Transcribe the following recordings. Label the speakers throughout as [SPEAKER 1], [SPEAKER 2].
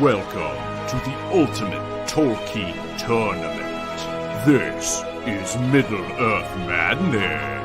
[SPEAKER 1] Welcome to the Ultimate Tolkien Tournament. This is Middle-earth Madness.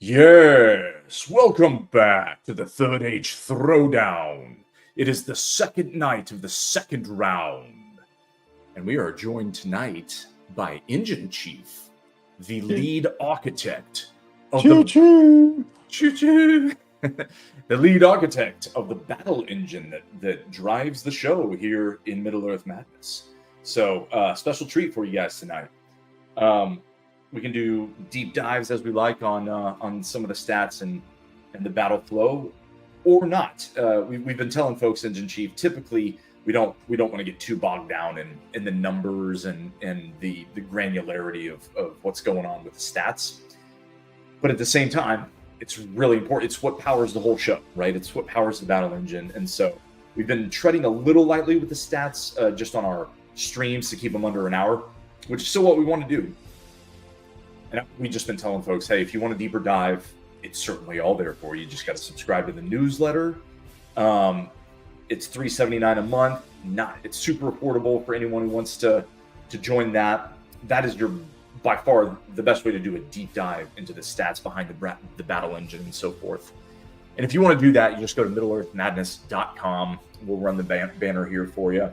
[SPEAKER 1] Yes, welcome back to the Third Age Throwdown. It is the second night of the second round, and we are joined tonight by Engine Chief, the lead architect of the lead architect of the battle engine that drives the show here in Middle-earth Madness. So, special treat for you guys tonight. We can do deep dives as we like on some of the stats and the battle flow, or not. We've been telling folks, Engine Chief, typically we don't want to get too bogged down in the numbers and the granularity of what's going on with the stats. But at the same time, it's really important. It's what powers the whole show, right? It's what powers the battle engine. And so we've been treading a little lightly with the stats just on our streams to keep them under an hour, which is still what we want to do. And we've just been telling folks, hey, if you want a deeper dive, it's certainly all there for you. You just got to subscribe to the newsletter. It's $3.79 a month. It's super affordable for anyone who wants to join that. That is by far the best way to do a deep dive into the stats behind the battle engine and so forth. And if you want to do that, you just go to middleearthmadness.com. We'll run the banner here for you.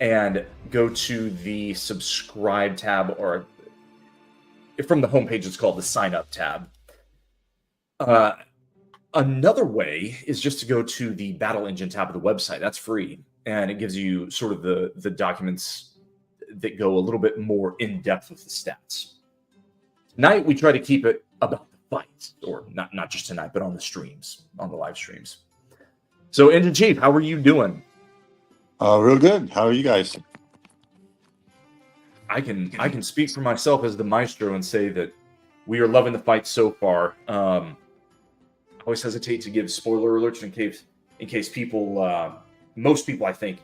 [SPEAKER 1] And go to the subscribe tab, or from the homepage, it's called the sign up tab. Another way is just to go to the battle engine tab of the website. That's free. And it gives you sort of the documents that go a little bit more in depth with the stats. Tonight, we try to keep it about the fight, or not just tonight, but on the streams, on the live streams. So, Engine Chief, how are you doing?
[SPEAKER 2] Real good. How are you guys?
[SPEAKER 1] I can speak for myself as the maestro and say that we are loving the fight so far. I always hesitate to give spoiler alerts in case people, most people I think,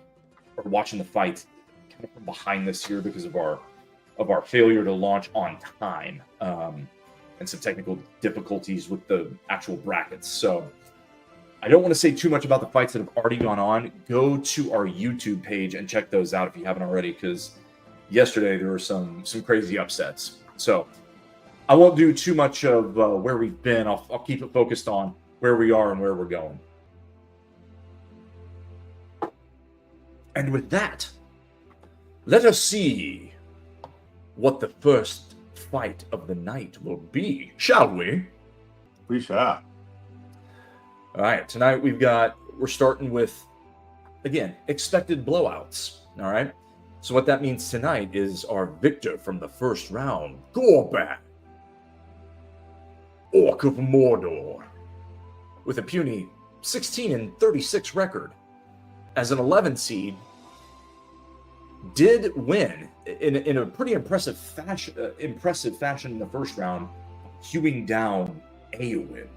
[SPEAKER 1] are watching the fight kind of from behind this year because of our failure to launch on time and some technical difficulties with the actual brackets. So I don't want to say too much about the fights that have already gone on. Go to our YouTube page and check those out if you haven't already, because yesterday there were some crazy upsets. So I won't do too much of where we've been. I'll keep it focused on where we are and where we're going. And with that, let us see what the first fight of the night will be, shall we?
[SPEAKER 2] We shall.
[SPEAKER 1] All right, tonight we're starting with, again, expected blowouts, all right? So what that means tonight is our victor from the first round, Gorbag, Orc of Mordor, with a puny 16-36 record. As an 11 seed, did win in a pretty impressive fashion in the first round, hewing down Eowyn.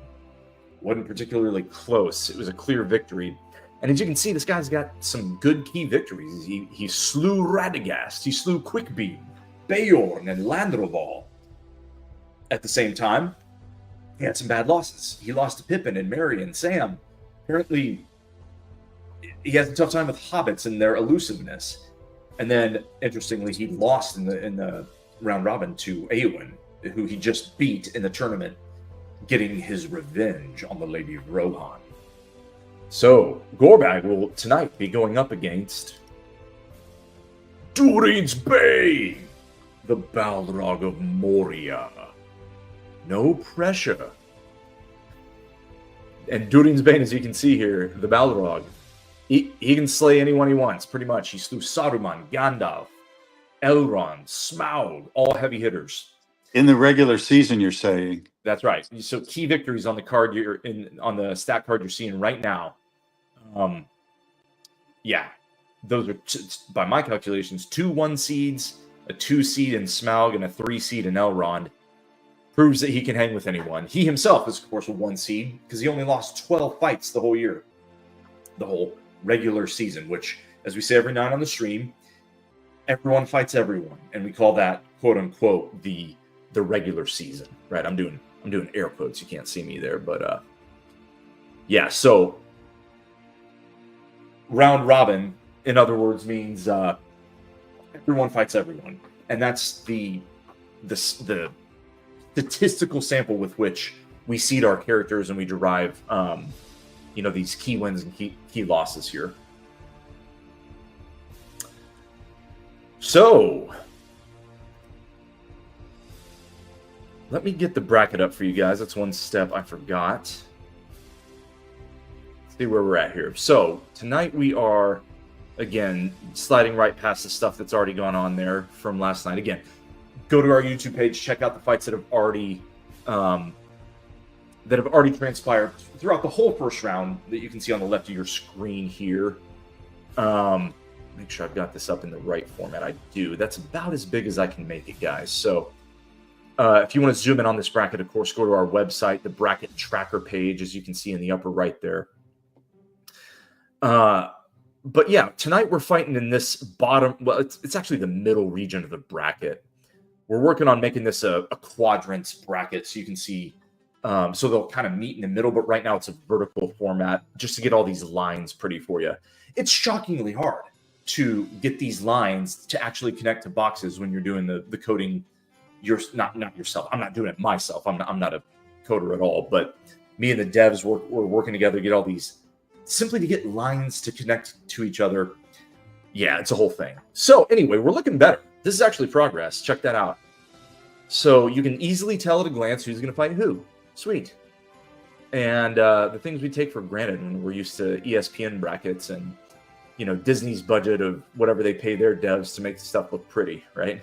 [SPEAKER 1] Wasn't particularly close. It was a clear victory. And as you can see, this guy's got some good key victories. He slew Radagast. He slew Quickbeam, Beorn, and Landroval. At the same time, he had some bad losses. He lost to Pippin and Merry and Sam. Apparently, he has a tough time with hobbits and their elusiveness. And then, interestingly, he lost in the round robin to Eowyn, who he just beat in the tournament, getting his revenge on the Lady Rohan. So, Gorbag will tonight be going up against Durin's Bane, the Balrog of Moria. No pressure. And Durin's Bane, as you can see here, the Balrog, he can slay anyone he wants, pretty much. He slew Saruman, Gandalf, Elrond, Smaug, all heavy hitters.
[SPEAKER 2] In the regular season, you're saying?
[SPEAKER 1] That's right. So key victories on the card on the stat card you're seeing right now. Yeah, those are by my calculations 2 1 seeds, a 2 seed in Smaug and a 3 seed in Elrond, proves that he can hang with anyone. He himself is, of course, a 1 seed because he only lost 12 fights the whole year, the whole regular season, which, as we say every night on the stream, everyone fights everyone, and we call that, quote unquote, the regular season, right? I'm doing air quotes. You can't see me there, but yeah. So round robin, in other words, means everyone fights everyone, and that's the statistical sample with which we seed our characters and we derive, these key wins and key losses here. So let me get the bracket up for you guys. That's one step I forgot. Let's see where we're at here. So tonight we are, again, sliding right past the stuff that's already gone on there from last night. Again, go to our YouTube page, check out the fights that have already transpired throughout the whole first round that you can see on the left of your screen here. Make sure I've got this up in the right format. I do. That's about as big as I can make it, guys. So if you want to zoom in on this bracket, of course, go to our website, the bracket tracker page, as you can see in the upper right there. But yeah, tonight we're fighting in this bottom. Well, it's actually the middle region of the bracket. We're working on making this a quadrant bracket so you can see. So they'll kind of meet in the middle, but right now it's a vertical format just to get all these lines pretty for you. It's shockingly hard to get these lines to actually connect to boxes when you're doing the coding. You're not yourself. I'm not doing it myself. I'm not a coder at all. But me and the devs we're working together to get all these, simply to get lines to connect to each other. Yeah, it's a whole thing. So anyway, we're looking better. This is actually progress. Check that out. So you can easily tell at a glance who's going to fight who. Sweet. And the things we take for granted when we're used to ESPN brackets and, Disney's budget of whatever they pay their devs to make the stuff look pretty, right?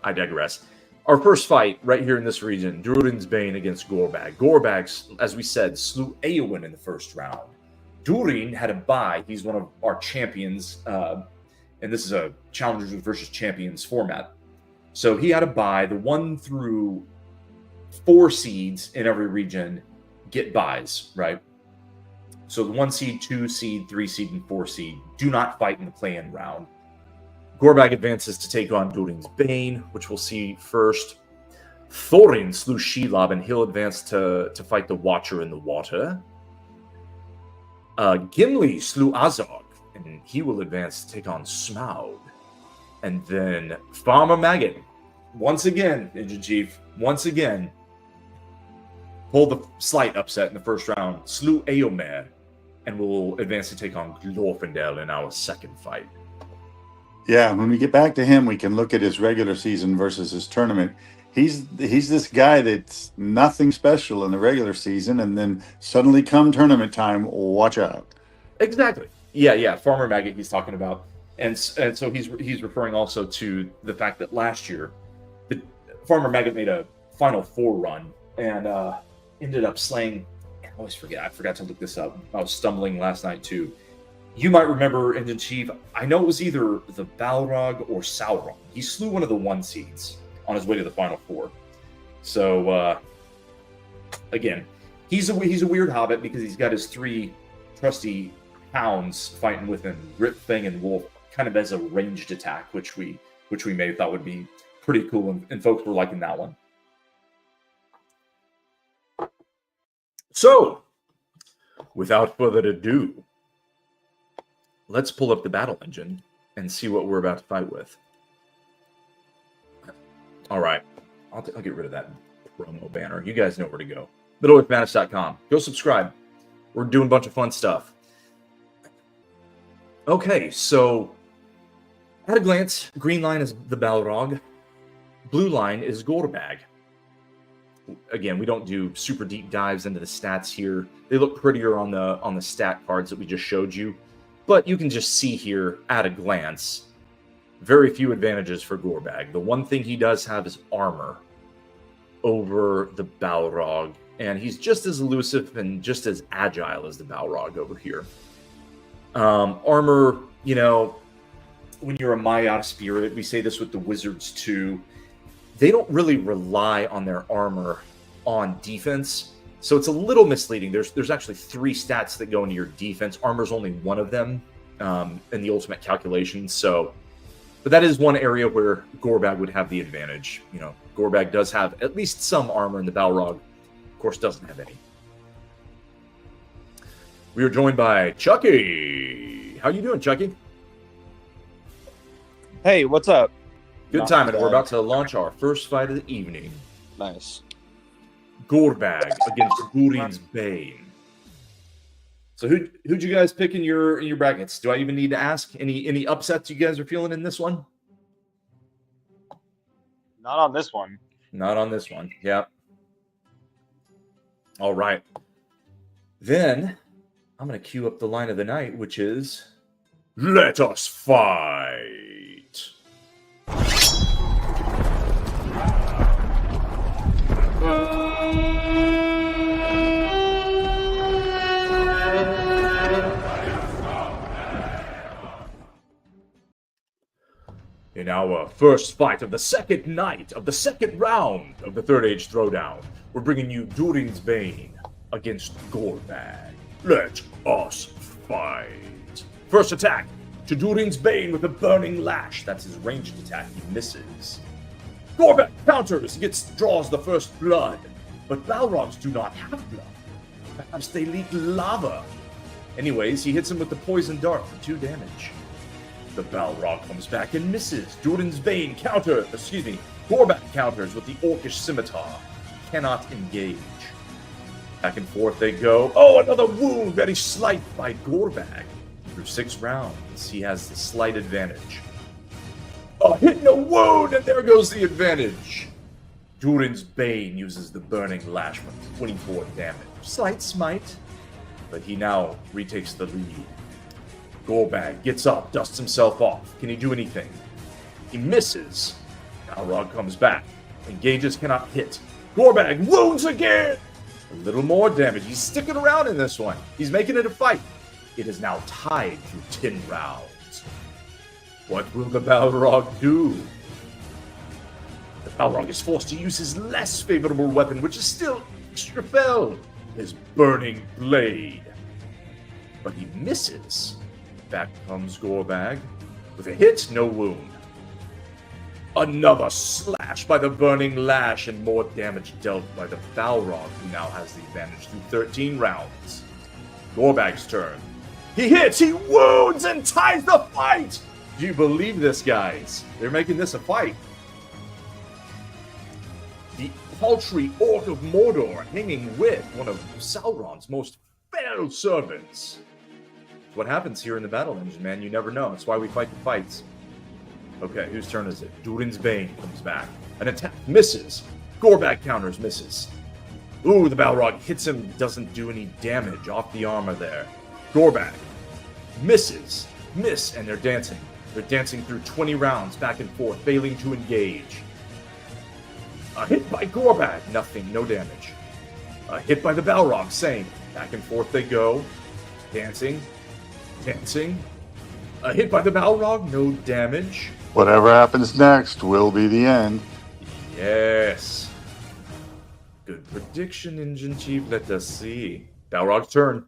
[SPEAKER 1] I digress. Our first fight right here in this region, Durin's Bane against Gorbag. Gorbag, as we said, slew Eowyn in the first round. Durin had a bye. He's one of our champions, and this is a challengers versus champions format. So he had a bye. The 1 through 4 seeds in every region get buys, right? So the 1 seed, 2 seed, 3 seed, and 4 seed do not fight in the play-in round. Gorbag advances to take on Durin's Bane, which we'll see first. Thorin slew Shelob, and he'll advance to fight the Watcher in the water. Gimli slew Azog, and he will advance to take on Smaug. And then Farmer Maggot, once again, Ninja Chief, pulled the slight upset in the first round, slew Eomer, and will advance to take on Glorfindel in our second fight.
[SPEAKER 2] Yeah, when we get back to him, we can look at his regular season versus his tournament. He's this guy that's nothing special in the regular season, and then suddenly come tournament time, watch out.
[SPEAKER 1] Exactly. Yeah. Farmer Maggot he's talking about. And so he's referring also to the fact that last year, the Farmer Maggot made a Final Four run and ended up slaying. I always forget. I forgot to look this up. I was stumbling last night too. You might remember Engine Chief. I know it was either the Balrog or Sauron. He slew one of the 1 seeds on his way to the Final Four. So again, he's a weird hobbit because he's got his 3 trusty hounds fighting with him, Grip, Fang, and Wolf, kind of as a ranged attack, which we may have thought would be pretty cool, and folks were liking that one. So, without further ado, let's pull up the battle engine and see what we're about to fight with. All right, I'll get rid of that promo banner. You guys know where to go. MiddleEarthMadness.com. Go subscribe. We're doing a bunch of fun stuff. Okay, so at a glance, green line is the Balrog. Blue line is Gorbag. Again, we don't do super deep dives into the stats here. They look prettier on the stat cards that we just showed you. But you can just see here at a glance, very few advantages for Gorbag. The one thing he does have is armor over the Balrog. And he's just as elusive and just as agile as the Balrog over here. Armor, when you're a Maiar spirit, we say this with the wizards too, they don't really rely on their armor on defense. So it's a little misleading. There's actually 3 stats that go into your defense. Armor's only one of them in the ultimate calculation. So, but that is one area where Gorbag would have the advantage. You know, Gorbag does have at least some armor, and the Balrog, of course, doesn't have any. We are joined by Chucky. How you doing, Chucky?
[SPEAKER 3] Hey, what's up?
[SPEAKER 1] Good time, and we're about to launch our first fight of the evening.
[SPEAKER 3] Nice.
[SPEAKER 1] Gorbag against Durin's Bane. So who'd you guys pick in your brackets? Do I even need to ask? Any upsets you guys are feeling in this one?
[SPEAKER 3] Not on this one.
[SPEAKER 1] Not on this one. Yep. All right. Then I'm going to cue up the line of the night, which is let us fight. In our first fight of the second night of the second round of the Third Age Throwdown, we're bringing you Durin's Bane against Gorbag. Let us fight. First attack to Durin's Bane with a Burning Lash. That's his ranged attack. He misses. Gorbag counters, draws the first blood. But Balrogs do not have blood. Perhaps they leak lava. Anyways, he hits him with the Poison Dart for 2 damage. The Balrog comes back and misses. Durin's Bane Gorbag counters with the Orcish Scimitar. Cannot engage. Back and forth they go. Oh, another wound, very slight by Gorbag. Through 6 rounds, he has the slight advantage. A hit and a wound, and there goes the advantage. Durin's Bane uses the Burning Lash for 24 damage. Slight smite, but he now retakes the lead. Gorbag gets up, dusts himself off. Can he do anything? He misses. Balrog comes back. Engages, cannot hit. Gorbag wounds again! A little more damage. He's sticking around in this one. He's making it a fight. It is now tied through 10 rounds. What will the Balrog do? The Balrog is forced to use his less favorable weapon, which is still extra fell, his Burning Blade. But he misses. Back comes Gorbag. With a hit, no wound. Another slash by the Burning Lash, and more damage dealt by the Balrog, who now has the advantage through 13 rounds. Gorbag's turn. He hits, he wounds, and ties the fight! Do you believe this, guys? They're making this a fight. The paltry Orc of Mordor hanging with one of Sauron's most fell servants. What happens here in the battle engine, man? You never know. That's why we fight the fights. Okay, whose turn is it? Durin's Bane comes back. An attack misses. Gorbag counters, misses. Ooh, the Balrog hits him, doesn't do any damage off the armor there. Gorbag misses. Miss, and they're dancing. They're dancing through 20 rounds, back and forth, failing to engage. A hit by Gorbag, nothing, no damage. A hit by the Balrog, same. Back and forth they go. Dancing. Dancing. A hit by the Balrog, no damage.
[SPEAKER 2] Whatever happens next will be the end.
[SPEAKER 1] Yes. Good prediction, Engine Chief. Let us see. Balrog's turn.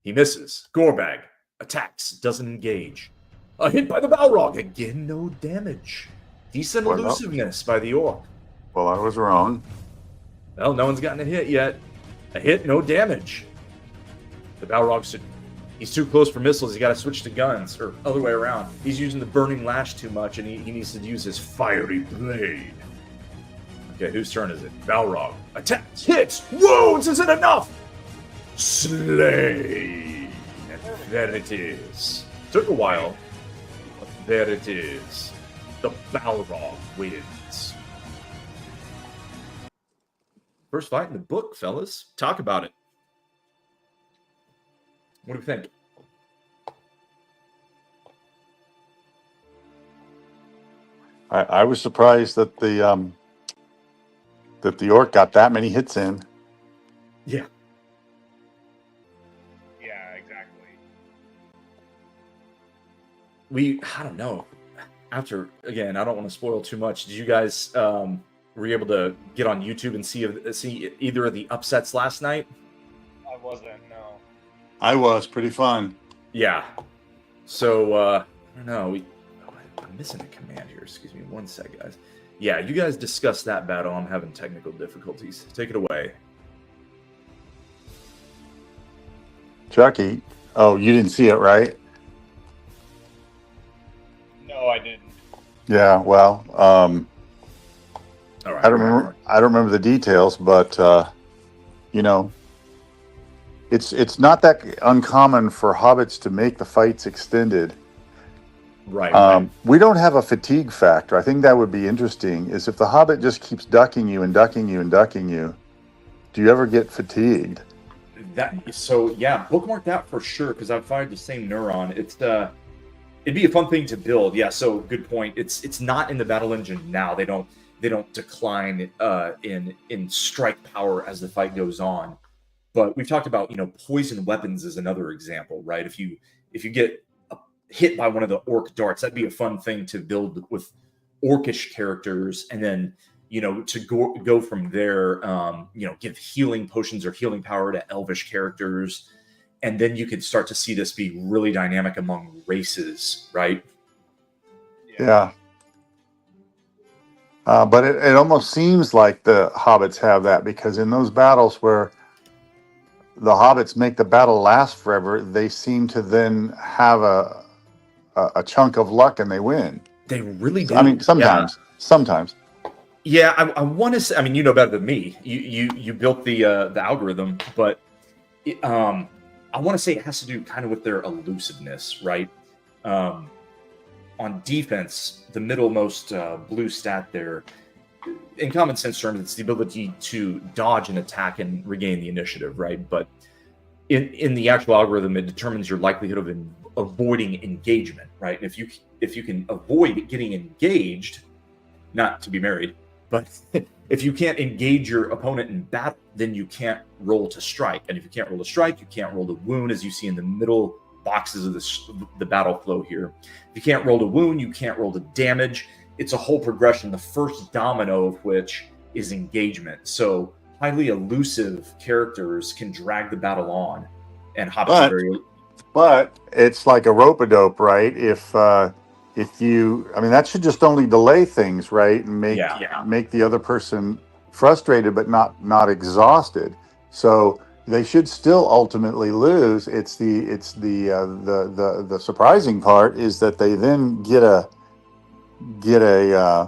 [SPEAKER 1] He misses. Gorbag attacks, doesn't engage. A hit by the Balrog, again, no damage. Decent elusiveness by the Orc.
[SPEAKER 2] Well, I was wrong.
[SPEAKER 1] Well, no one's gotten a hit yet. A hit, no damage. The Balrog, he's too close for missiles. He's got to switch to guns, or other way around. He's using the Burning Lash too much, and he needs to use his Fiery Blade. Okay, whose turn is it? Balrog attacks, hits, wounds. Isn't enough. Slain. And there it is. Took a while, but there it is. The Balrog wins. First fight in the book, fellas. Talk about it. What do you think?
[SPEAKER 2] I was surprised that the Orc got that many hits in.
[SPEAKER 1] Yeah.
[SPEAKER 3] Yeah, exactly.
[SPEAKER 1] I don't know. After, again, I don't want to spoil too much. Did you guys were you able to get on YouTube and see either of the upsets last night?
[SPEAKER 3] I wasn't. No.
[SPEAKER 2] I was pretty fun.
[SPEAKER 1] Yeah. So I don't know. I'm missing a command here. Excuse me one sec, guys. Yeah, you guys discuss that battle. I'm having technical difficulties. Take it away.
[SPEAKER 2] Chucky. Oh, you didn't see it, right?
[SPEAKER 3] No, I didn't.
[SPEAKER 2] Yeah. Well,
[SPEAKER 1] All right.
[SPEAKER 2] I don't remember the details, but you know, it's not that uncommon for hobbits to make the fights extended.
[SPEAKER 1] Right.
[SPEAKER 2] We don't have a fatigue factor. I think that would be interesting. Is if the hobbit just keeps ducking you and ducking you and ducking you, do you ever get fatigued?
[SPEAKER 1] Bookmark that for sure, because I've fired the same neuron. It'd be a fun thing to build. Yeah, so good point. It's not in the battle engine now. They don't decline in strike power as the fight goes on. But we've talked about, poison weapons is another example, right? If you get hit by one of the orc darts, that'd be a fun thing to build with orcish characters, and then to go from there, give healing potions or healing power to elvish characters, and then you could start to see this be really dynamic among races, right?
[SPEAKER 2] Yeah. But it almost seems like the hobbits have that, because in those battles where the hobbits make the battle last forever, they seem to then have a chunk of luck and they win.
[SPEAKER 1] They really do.
[SPEAKER 2] I mean, sometimes.
[SPEAKER 1] Yeah, I want to say. I mean, you know better than me. You built the algorithm, but I want to say it has to do kind of with their elusiveness, right? On defense, the middlemost blue stat there, in common sense terms, it's the ability to dodge an attack and regain the initiative, right? But in the actual algorithm, it determines your likelihood of avoiding engagement, right? And if you can avoid getting engaged, not to be married, but if you can't engage your opponent in battle, then you can't roll to strike. And if you can't roll to strike, you can't roll to wound, as you see in the middle boxes of the battle flow here. If you can't roll to wound, you can't roll to damage. It's a whole progression, the first domino of which is engagement. So highly elusive characters can drag the battle on, and
[SPEAKER 2] But it's like a rope-a-dope, right? If you, I mean, that should just only delay things, right, and make the other person frustrated but not exhausted. So they should still ultimately lose. It's the surprising part is that they then get a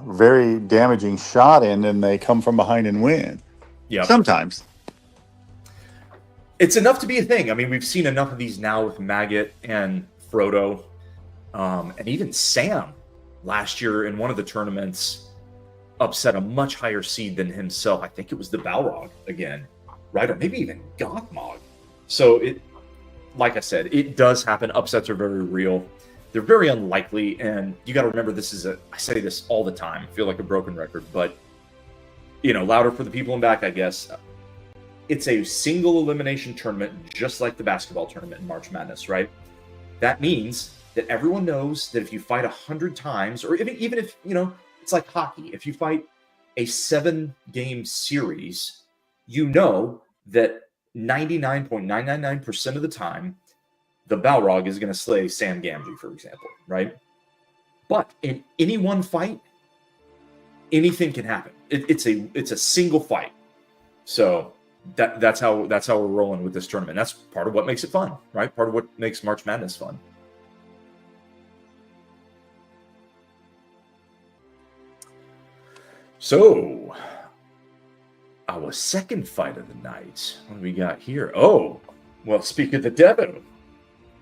[SPEAKER 2] very damaging shot in, and they come from behind and win.
[SPEAKER 1] Yeah,
[SPEAKER 2] sometimes.
[SPEAKER 1] It's enough to be a thing. I mean, we've seen enough of these now with Maggot and Frodo, and even Sam last year in one of the tournaments upset a much higher seed than himself. I think it was the Balrog again, right? Or maybe even Gothmog. So like I said, it does happen. Upsets are very real. They're very unlikely, and you got to remember I say this all the time. I feel like a broken record, but louder for the people in back, I guess. It's a single elimination tournament, just like the basketball tournament in March Madness, right? That means that everyone knows that if you fight 100 times, or even if, it's like hockey, if you fight a 7-game series, you know that 99.999% of the time, the Balrog is going to slay Sam Gamgee, for example, right? But in any one fight, anything can happen. It's a single fight. So that's how we're rolling with this tournament. That's part of what makes it fun, right? Part of what makes March Madness fun. So, our second fight of the night. What do we got here? Oh, well, speak of the devil,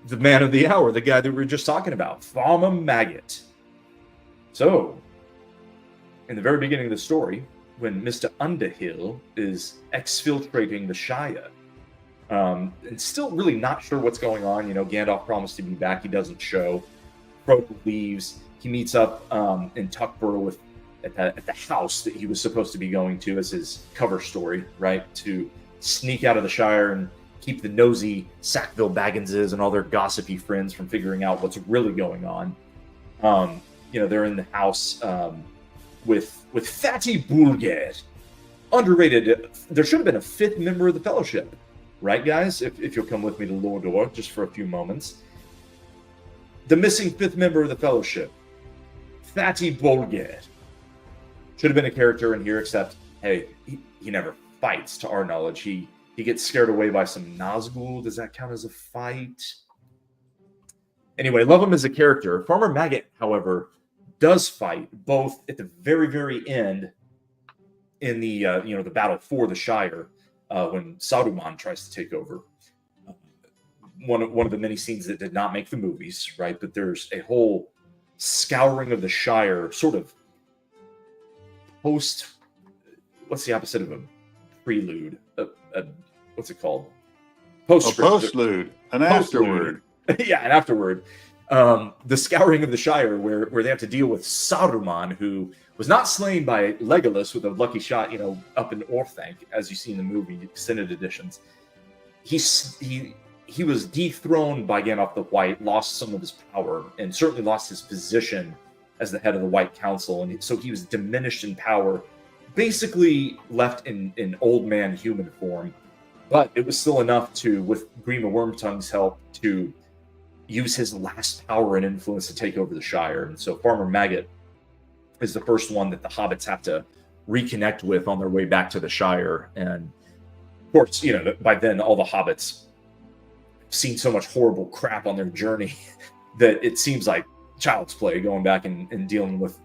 [SPEAKER 1] the man of the hour, the guy that we were just talking about, Farmer Maggot. So, in the very beginning of the story, when Mr. Underhill is exfiltrating the Shire, and still really not sure what's going on. Gandalf promised to be back. He doesn't show. Frodo leaves. He meets up in Tuckborough at the house that he was supposed to be going to as his cover story, right? To sneak out of the Shire and keep the nosy Sackville Bagginses and all their gossipy friends from figuring out what's really going on. They're in the house with Fatty Bulgare. Underrated. There should have been a fifth member of the Fellowship, right, guys? If you'll come with me to Lordor just for a few moments. The missing fifth member of the Fellowship, Fatty Bulgare. Should have been a character in here, except, hey, he never fights, to our knowledge. He gets scared away by some Nazgul. Does that count as a fight? Anyway, love him as a character. Farmer Maggot, however, does fight, both at the very, very end in the the battle for the Shire, when Saruman tries to take over. One of the many scenes that did not make the movies, right? But there's a whole scouring of the Shire, sort of post. What's the opposite of a prelude? What's it called?
[SPEAKER 2] Postlude. An afterword.
[SPEAKER 1] Yeah, an afterword. The scouring of the Shire, where they have to deal with Saruman, who was not slain by Legolas with a lucky shot, up in Orthanc, as you see in the movie extended editions. He was dethroned by Gandalf the White, lost some of his power, and certainly lost his position as the head of the White Council, and so he was diminished in power, basically left in old man human form. But it was still enough to, with Grima Wormtongue's help, to use his last power and influence to take over the Shire. And so Farmer Maggot is the first one that the hobbits have to reconnect with on their way back to the Shire. And of course, by then all the hobbits have seen so much horrible crap on their journey that it seems like child's play going back and dealing with,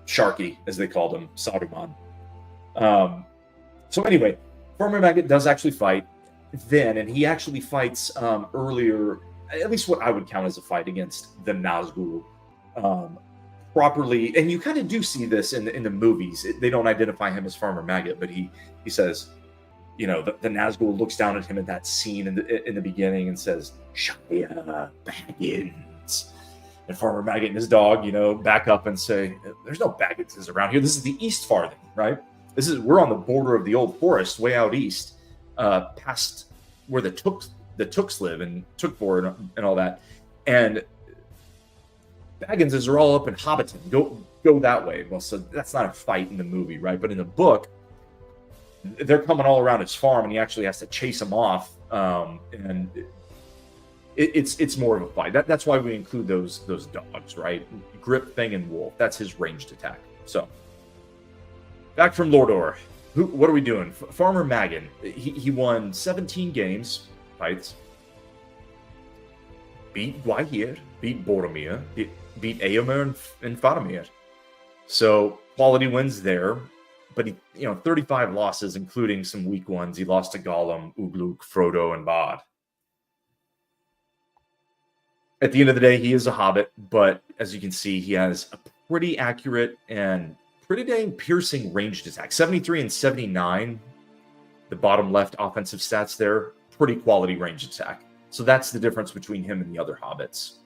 [SPEAKER 1] Sharky, as they called him, Saruman. So anyway, Farmer Maggot does actually fight then, and he actually fights earlier, at least what I would count as a fight against the Nazgul, properly. And you kind of do see this in the movies. They don't identify him as Farmer Maggot, but he says, the Nazgul looks down at him at that scene in the beginning and says, "Shia Baggins." And Farmer Maggot and his dog, back up and say, "There's no Bagginses around here. This is the East Farthing, right? We're on the border of the old forest, way out east, past where the Tooks live and Tookfor and all that. And Bagginses are all up in Hobbiton. Go that way." Well, so that's not a fight in the movie, right? But in the book, they're coming all around his farm, and he actually has to chase them off. And it's more of a fight. That's why we include those dogs, right? Grip, Fang, and Wolf. That's his ranged attack. So back from Lordor. What are we doing? Farmer Maggot. He won 17 games, fights. Beat Gwaihir, beat Boromir, beat Eomer and Faramir. So quality wins there. But 35 losses, including some weak ones. He lost to Gollum, Ugluk, Frodo, and Bod. At the end of the day, he is a hobbit, but as you can see, he has a pretty accurate and pretty dang piercing ranged attack. 73 and 79, the bottom left offensive stats there, pretty quality ranged attack. So that's the difference between him and the other hobbits.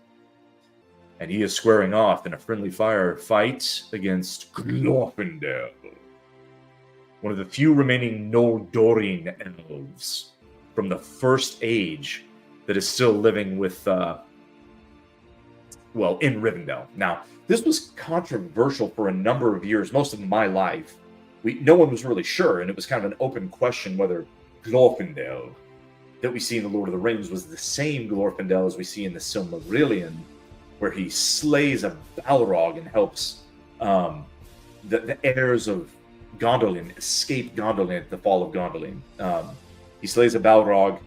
[SPEAKER 1] And he is squaring off in a friendly fire fight against Glorfindel, one of the few remaining Noldorian elves from the First Age that is still living with, in Rivendell. Now, this was controversial for a number of years, most of my life. No one was really sure, and it was kind of an open question whether Glorfindel that we see in The Lord of the Rings was the same Glorfindel as we see in the Silmarillion, where he slays a Balrog and helps the heirs of Gondolin escape Gondolin at the fall of Gondolin. He slays a Balrog.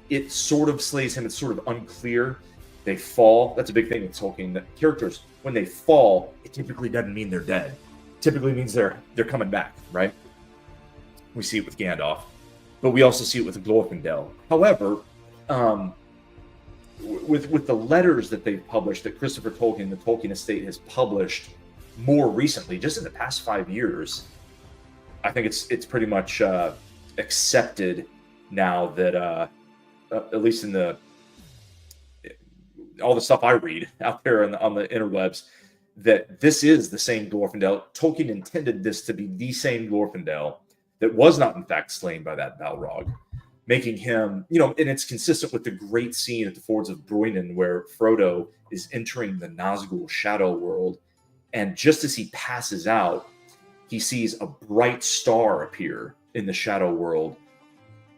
[SPEAKER 1] It sort of slays him. It's sort of unclear. They fall. That's a big thing with Tolkien. That characters, when they fall, it typically doesn't mean they're dead. It typically means they're coming back, right? We see it with Gandalf, but we also see it with Glorfindel. However, with the letters that they've published, that Christopher Tolkien, the Tolkien estate, has published more recently, just in the past 5 years, I think it's pretty much accepted now that at least in all the stuff I read out there on the interwebs, that this is the same Glorfindel. Tolkien intended this to be the same Glorfindel that was not in fact slain by that Balrog. making him, and it's consistent with the great scene at the Fords of Bruinen where Frodo is entering the Nazgul shadow world. And just as he passes out, he sees a bright star appear in the shadow world,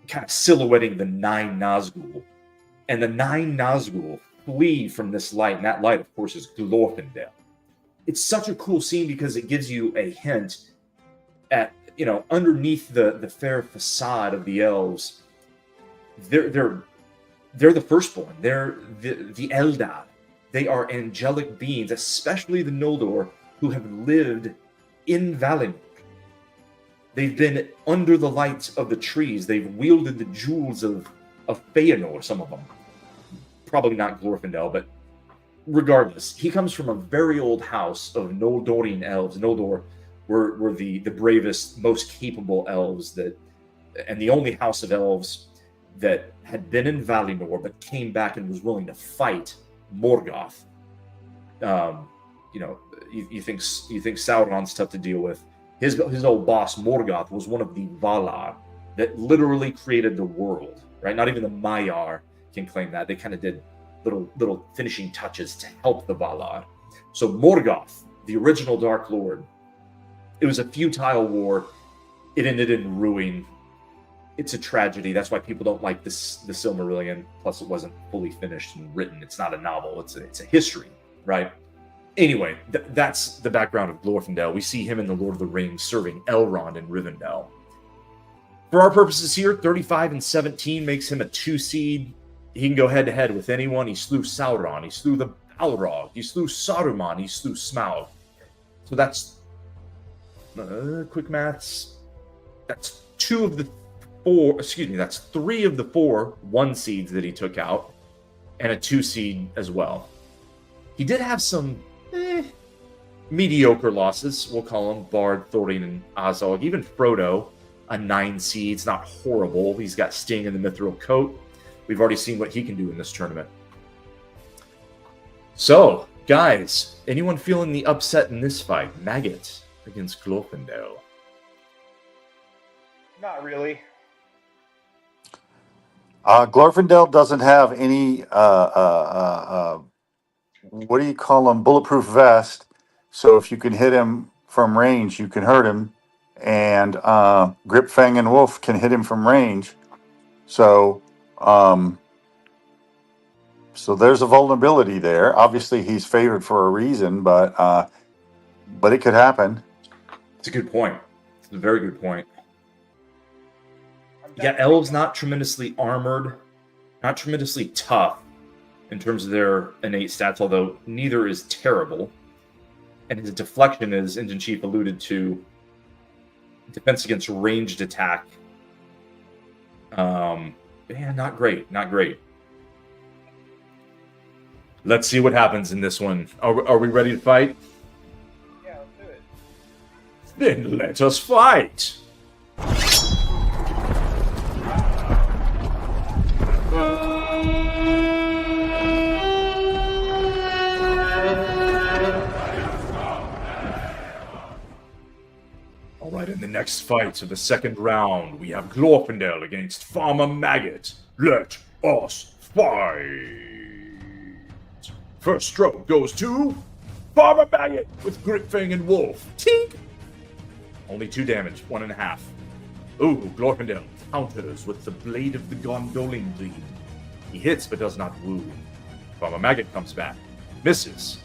[SPEAKER 1] kind of silhouetting the 9 Nazgul. And the 9 Nazgul flee from this light, and that light, of course, is Glorfindel. It's such a cool scene because it gives you a hint at, underneath the fair facade of the elves, they're the firstborn. They're the Eldar. They are angelic beings, especially the Noldor, who have lived in Valinor. They've been under the lights of the trees. They've wielded the jewels of Feanor, some of them. Probably not Glorfindel, but regardless, he comes from a very old house of Noldorian elves. Noldor were the bravest, most capable elves and the only house of elves that had been in Valinor but came back and was willing to fight Morgoth. You think Sauron's tough to deal with. His old boss Morgoth was one of the Valar that literally created the world. Right? Not even the Maiar can claim that. They kind of did little finishing touches to help the Valar. So Morgoth, the original Dark Lord, it was a futile war. It ended in ruin. It's a tragedy. That's why people don't like the Silmarillion. Plus, it wasn't fully finished and written. It's not a novel. It's a history, right? Anyway, that's the background of Glorfindel. We see him in The Lord of the Rings serving Elrond in Rivendell. For our purposes here, 35-17 makes him a 2 seed. He can go head-to-head with anyone. He slew Sauron. He slew the Balrog. He slew Saruman. He slew Smaug. So that's... quick maths. That's 3 of the 4 1 seeds that he took out. And a 2 seed as well. He did have some mediocre losses. We'll call them Bard, Thorin, and Azog. Even Frodo, a 9 seed. It's not horrible. He's got Sting in the Mithril Coat. We've already seen what he can do in this tournament. So, guys, anyone feeling the upset in this fight? Maggot against Glorfindel.
[SPEAKER 3] Not really.
[SPEAKER 2] Glorfindel doesn't have any, what do you call them, bulletproof vest. So if you can hit him from range, you can hurt him. And Grip, Fang, and Wolf can hit him from range. So there's a vulnerability there. Obviously, he's favored for a reason, but it could happen.
[SPEAKER 1] It's a good point. It's a very good point. Yeah, elves not tremendously armored, not tremendously tough in terms of their innate stats, although neither is terrible. And his deflection, as Engine Chief alluded to, defense against ranged attack. Not great. Not great. Let's see what happens in this one. Are we ready to fight?
[SPEAKER 3] Yeah, let's do it.
[SPEAKER 1] Then let us fight! All right, in the next fight of the second round, we have Glorfindel against Farmer Maggot. Let us fight! First stroke goes to Farmer Maggot with Gripfang and Wolf. Tink! Only 2 damage, 1.5. Ooh, Glorfindel counters with the Blade of the Gondolin Gleam. He hits but does not wound. Farmer Maggot comes back. Misses.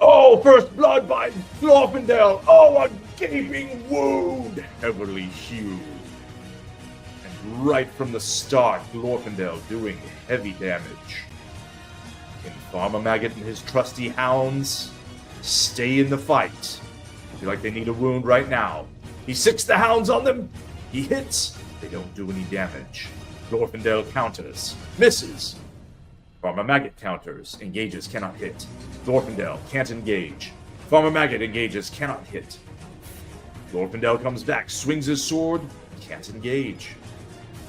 [SPEAKER 1] Oh, first blood by Glorfindel. Oh, a gaping wound. Heavily healed. And right from the start, Glorfindel doing heavy damage. Can Farmer Maggot and his trusty hounds stay in the fight? I feel like they need a wound right now. He sicks the hounds on them. He hits. They don't do any damage. Glorfindel counters. Misses. Farmer Maggot counters. Engages. Cannot hit. Glorfindel can't engage. Farmer Maggot engages. Cannot hit. Glorfindel comes back. Swings his sword. Can't engage.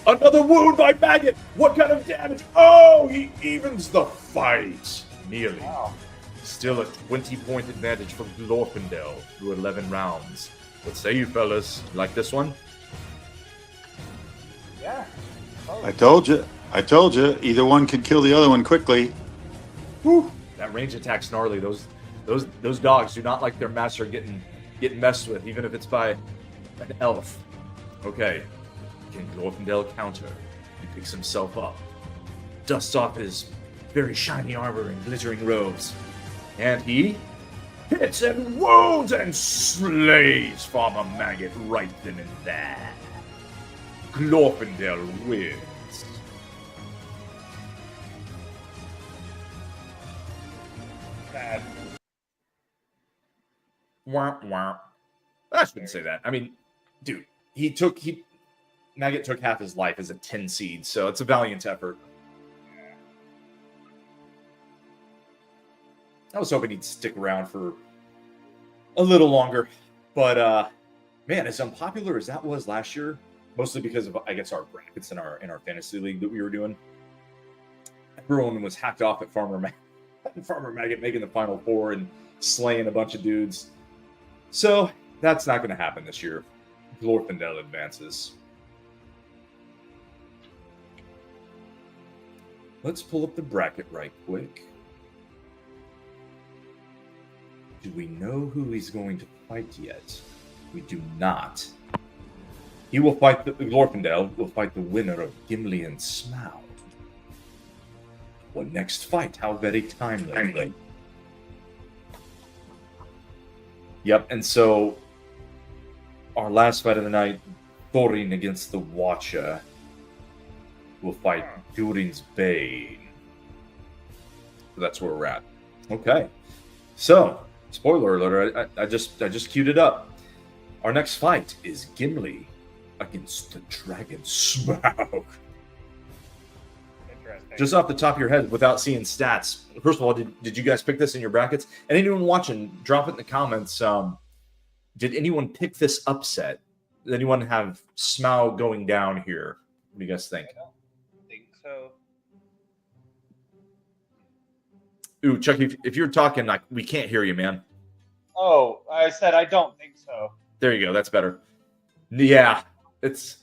[SPEAKER 1] Another wound by Maggot. What kind of damage? Oh, he evens the fight. Nearly.
[SPEAKER 3] Wow.
[SPEAKER 1] Still a 20-point advantage for Glorfindel through 11 rounds. What say you, fellas? You like this one?
[SPEAKER 3] Yeah.
[SPEAKER 2] I told you. I told you. Either one could kill the other one quickly.
[SPEAKER 1] Whew. That range attack's gnarly. Those dogs do not like their master getting messed with, even if it's by an elf. Okay. Can Glorfindel counter? He picks himself up, dusts off his very shiny armor and glittering robes, and he hits and wounds and slays Farmer Maggot right then and there. Glorfindel wins.
[SPEAKER 3] Bad.
[SPEAKER 1] Wah, wah. I shouldn't say that. I mean, dude, Maggot took half his life as a 10 seed, so it's a valiant effort. I was hoping he'd stick around for a little longer, but man, as unpopular as that was last year, mostly because of, I guess, our brackets in our fantasy league that we were doing, everyone was hacked off at Farmer Maggot making the Final Four and slaying a bunch of dudes. So that's not going to happen this year. Glorfindel advances. Let's pull up the bracket right quick. Do we know who he's going to fight yet? We do not. He will fight Glorfindel will fight the winner of Gimli and Smaug. What next fight? How very timely. Yep, and so our last fight of the night, Thorin against the Watcher, will fight Durin's Bane. So that's where we're at. Okay. So, spoiler alert, I just queued it up. Our next fight is Gimli against the Dragon Smaug.
[SPEAKER 3] Interesting.
[SPEAKER 1] Just off the top of your head, without seeing stats, first of all, did you guys pick this in your brackets? And anyone watching, drop it in the comments. Did anyone pick this upset? Did anyone have Smaug going down here? What do you guys think?
[SPEAKER 3] I don't think so.
[SPEAKER 1] Ooh, Chucky, if you're talking, like, we can't hear you, man.
[SPEAKER 3] Oh, I said I don't think so.
[SPEAKER 1] There you go. That's better. Yeah, it's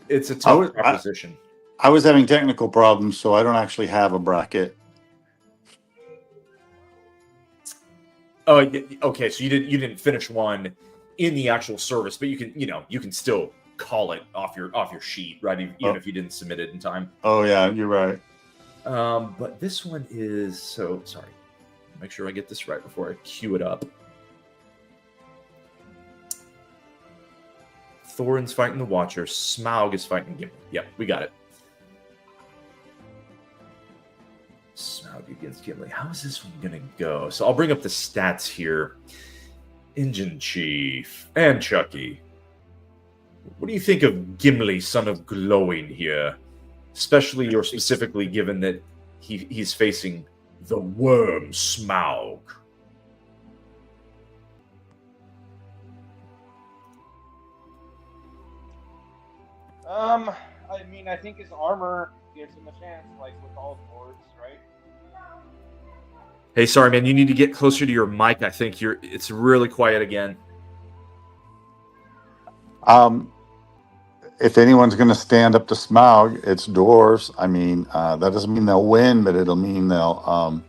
[SPEAKER 1] a tough proposition.
[SPEAKER 2] I was having technical problems, so I don't actually have a bracket.
[SPEAKER 1] Oh, okay. So you didn't finish one in the actual service, but you can still call it off your sheet, right? Even if you didn't submit it in time.
[SPEAKER 2] Oh yeah, you're right.
[SPEAKER 1] But this one is so sorry. Make sure I get this right before I queue it up. Thorin's fighting the Watcher. Smaug is fighting Gimli. Yep, we got it. Smaug against Gimli. How is this one going to go? So I'll bring up the stats here. Engine Chief and Chucky. What do you think of Gimli, son of Glowing here? Especially or specifically given that he's facing the worm Smaug.
[SPEAKER 3] I mean, I think his armor gives him a chance, like with all dwarves, right?
[SPEAKER 1] Hey, sorry, man. You need to get closer to your mic. I think it's really quiet again.
[SPEAKER 2] If anyone's going to stand up to Smaug, it's dwarves. I mean, that doesn't mean they'll win, but it'll mean they'll,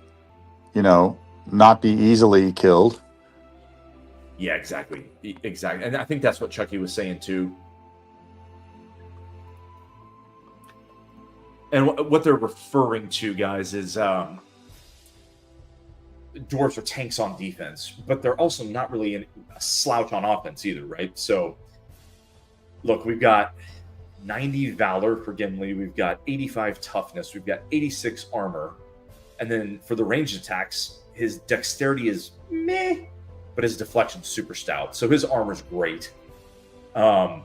[SPEAKER 2] not be easily killed.
[SPEAKER 1] Yeah, exactly. Exactly. And I think that's what Chucky was saying too. And what they're referring to, guys, is dwarves are tanks on defense, but they're also not really a slouch on offense either, right? So, look, we've got 90 Valor for Gimli, we've got 85 Toughness, we've got 86 Armor, and then for the ranged attacks, his Dexterity is meh, but his Deflection's super stout, so his armor's great. Can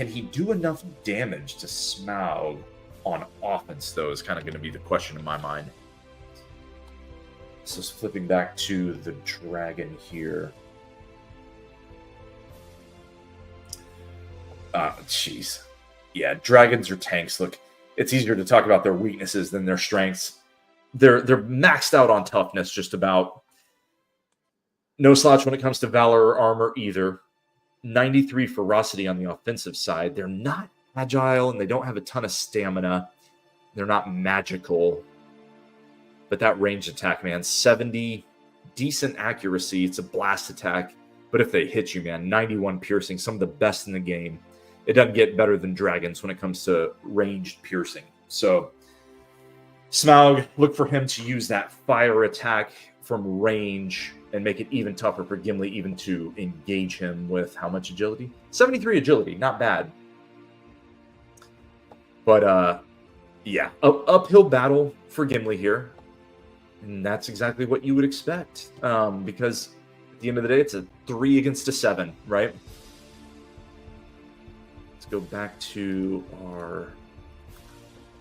[SPEAKER 1] he do enough damage to Smaug on offense, though, is kind of going to be the question in my mind. So flipping back to the dragon here. Jeez. Yeah, dragons are tanks. Look, it's easier to talk about their weaknesses than their strengths. They're maxed out on toughness, just about. No slouch when it comes to valor or armor either. 93 ferocity on the offensive side. They're not agile and they don't have a ton of stamina. They're not magical. But that ranged attack, man, 70, decent accuracy. It's a blast attack. But if they hit you, man, 91 piercing, some of the best in the game. It doesn't get better than dragons when it comes to ranged piercing. So Smaug, look for him to use that fire attack from range and make it even tougher for Gimli even to engage him with how much agility? 73 agility, not bad. But, yeah, uphill battle for Gimli here. And that's exactly what you would expect. Because at the end of the day, it's a 3 against a 7, right? Let's go back to our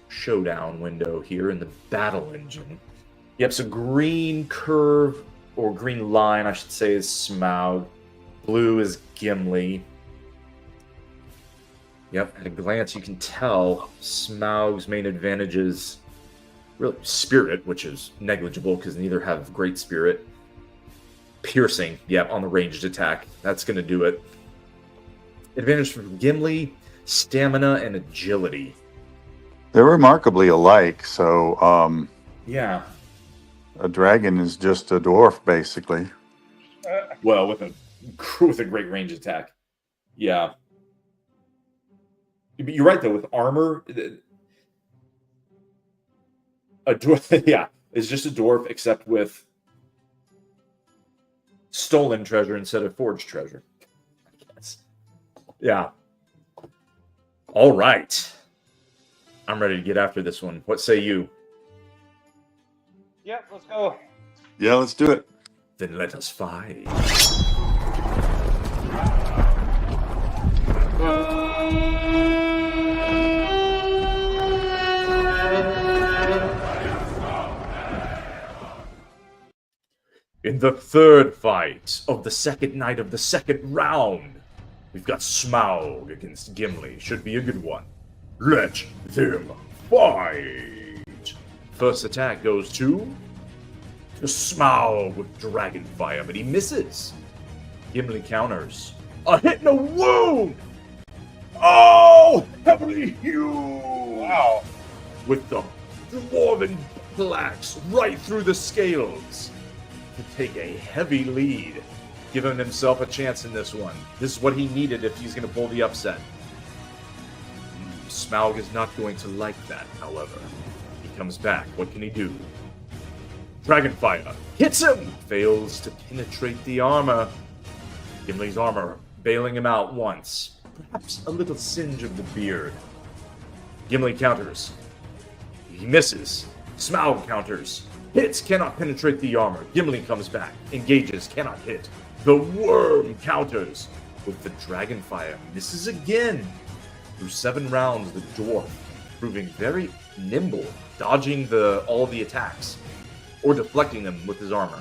[SPEAKER 1] showdown window here in the battle engine. Yep, so green curve, or green line, I should say, is Smaug. Blue is Gimli. Yep, at a glance, you can tell Smaug's main advantage is really spirit, which is negligible because neither have great spirit. Piercing, yep, on the ranged attack. That's going to do it. Advantage from Gimli, stamina, and agility.
[SPEAKER 2] They're remarkably alike, so
[SPEAKER 1] Yeah.
[SPEAKER 2] a dragon is just a dwarf, basically.
[SPEAKER 1] Well, with a great range attack. Yeah. You're right, though, with armor, a dwarf, yeah, is just a dwarf, except with stolen treasure instead of forged treasure. Yes. Yeah. All right. I'm ready to get after this one. What say you?
[SPEAKER 3] Yep, let's go.
[SPEAKER 2] Yeah, let's do it.
[SPEAKER 1] Then let us fight. In the third fight of the second night of the second round, we've got Smaug against Gimli. Should be a good one. Let them fight! First attack goes to Smaug with Dragon Fire, but he misses. Gimli counters. A hit and a wound! Oh! Heavily huge!
[SPEAKER 3] Wow.
[SPEAKER 1] With the dwarven blacks right through the scales to take a heavy lead, giving himself a chance in this one. This is what he needed if he's going to pull the upset. Smaug is not going to like that, however. He comes back. What can he do? Dragonfire hits him! Fails to penetrate the armor. Gimli's armor bailing him out once. Perhaps a little singe of the beard. Gimli counters. He misses. Smaug counters. Hits, cannot penetrate the armor. Gimli comes back. Engages, cannot hit. The worm counters with the Dragonfire. Misses again. Through 7 rounds, the dwarf proving very nimble, dodging all the attacks, or deflecting them with his armor.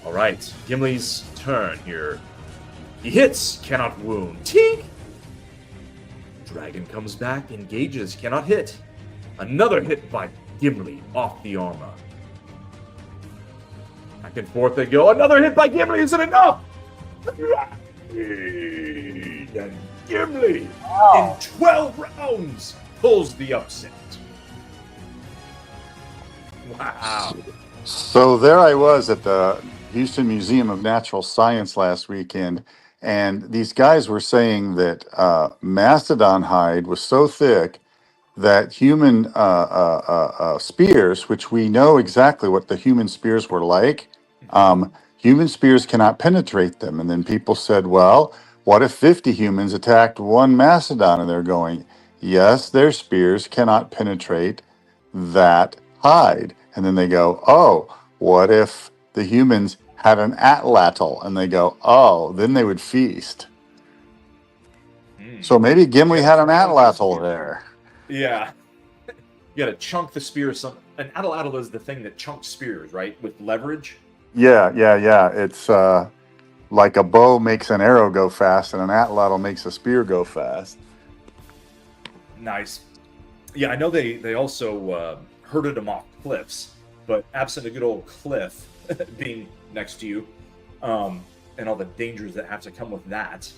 [SPEAKER 1] All right, Gimli's turn here. He hits, cannot wound. Tink! Dragon comes back, engages, cannot hit. Another hit by Gimli off the armor. Back and forth they go. Another hit by Gimli, is it enough? And Gimli, in 12 rounds, pulls the upset. Wow.
[SPEAKER 2] So there I was at the Houston Museum of Natural Science last weekend, and these guys were saying that mastodon hide was so thick that human spears, which we know exactly what the human spears were like, human spears cannot penetrate them. And then people said, well, what if 50 humans attacked one mastodon? And they're going, yes, their spears cannot penetrate that hide. And then they go, oh, what if the humans had an atlatl? And they go, oh, then they would feast. So maybe Gimli had an atlatl there.
[SPEAKER 1] Yeah. You gotta chunk the spear. An atlatl is the thing that chunks spears, right? With leverage?
[SPEAKER 2] Yeah. It's like a bow makes an arrow go fast, and an atlatl makes a spear go fast.
[SPEAKER 1] Nice. Yeah, I know they also herded them off cliffs, but absent a good old cliff being next to you, and all the dangers that have to come with that,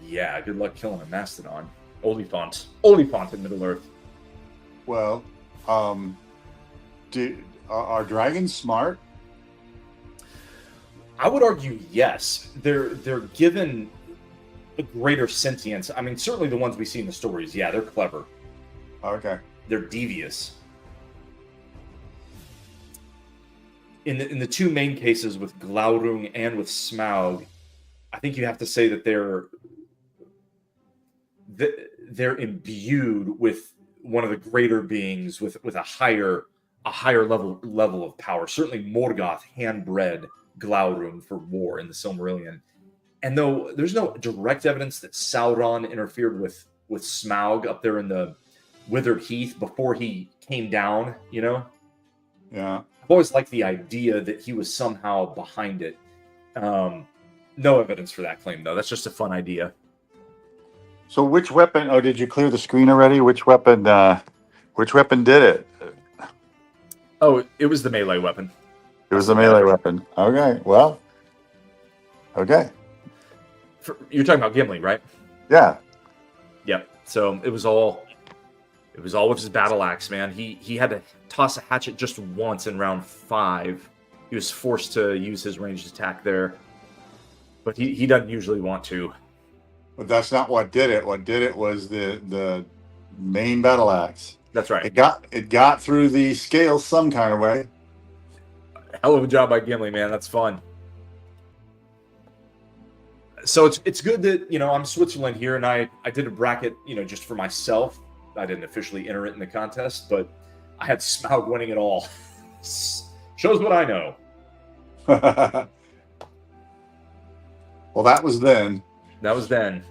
[SPEAKER 1] Yeah, good luck killing a mastodon. Oliphant in Middle Earth.
[SPEAKER 2] Well, are dragons smart?
[SPEAKER 1] I would argue yes. They're given a greater sentience. I mean, certainly the ones we see in the stories, yeah, they're clever.
[SPEAKER 2] Okay.
[SPEAKER 1] They're devious. In the two main cases with Glaurung and with Smaug, I think you have to say that they're imbued with one of the greater beings with a higher level of power. Certainly Morgoth handbred Glaurung for war in the Silmarillion. And though there's no direct evidence that Sauron interfered with Smaug up there in the Withered Heath before he came down, you know?
[SPEAKER 2] Yeah.
[SPEAKER 1] I've always liked the idea that he was somehow behind it. No evidence for that claim, though. That's just a fun idea.
[SPEAKER 2] So which weapon? Oh, did you clear the screen already? Which weapon did it?
[SPEAKER 1] Oh, it was the melee weapon.
[SPEAKER 2] It was the melee weapon. Okay. Well. Okay.
[SPEAKER 1] You're talking about Gimli, right?
[SPEAKER 2] Yeah.
[SPEAKER 1] Yep. So it was all with his battle axe, man. He had to toss a hatchet just once in round 5. He was forced to use his ranged attack there, but he doesn't usually want to.
[SPEAKER 2] But that's not what did it. What did it was the main battle axe.
[SPEAKER 1] That's right.
[SPEAKER 2] It got through the scales some kind of way.
[SPEAKER 1] Hell of a job by Gimli, man. That's fun. So it's good that, you know, I'm Switzerland here, and I did a bracket, you know, just for myself. I didn't officially enter it in the contest, but I had Smaug winning it all. Shows what I know.
[SPEAKER 2] Well, that was then.
[SPEAKER 1] That was then.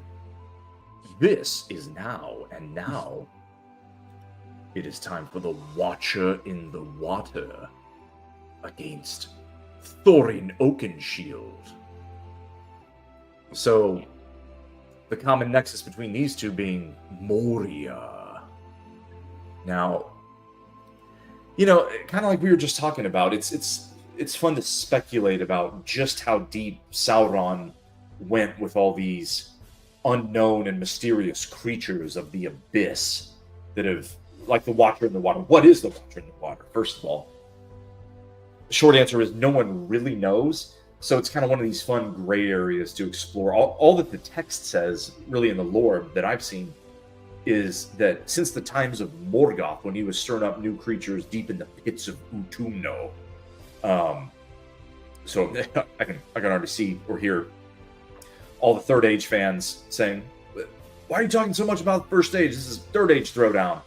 [SPEAKER 1] This is now, and now it is time for the Watcher in the Water against Thorin Oakenshield. So, the common nexus between these two being Moria. Now, you know, kind of like we were just talking about, it's fun to speculate about just how deep Sauron went with all these unknown and mysterious creatures of the abyss that have, like the Watcher in the Water. What is the Watcher in the Water, first of all? The short answer is no one really knows. So it's kind of one of these fun gray areas to explore. All that the text says, really in the lore that I've seen, is that since the times of Morgoth, when he was stirring up new creatures deep in the pits of Utumno, so I can already see or hear all the Third Age fans saying, "Why are you talking so much about the First Age? This is Third Age Throwdown."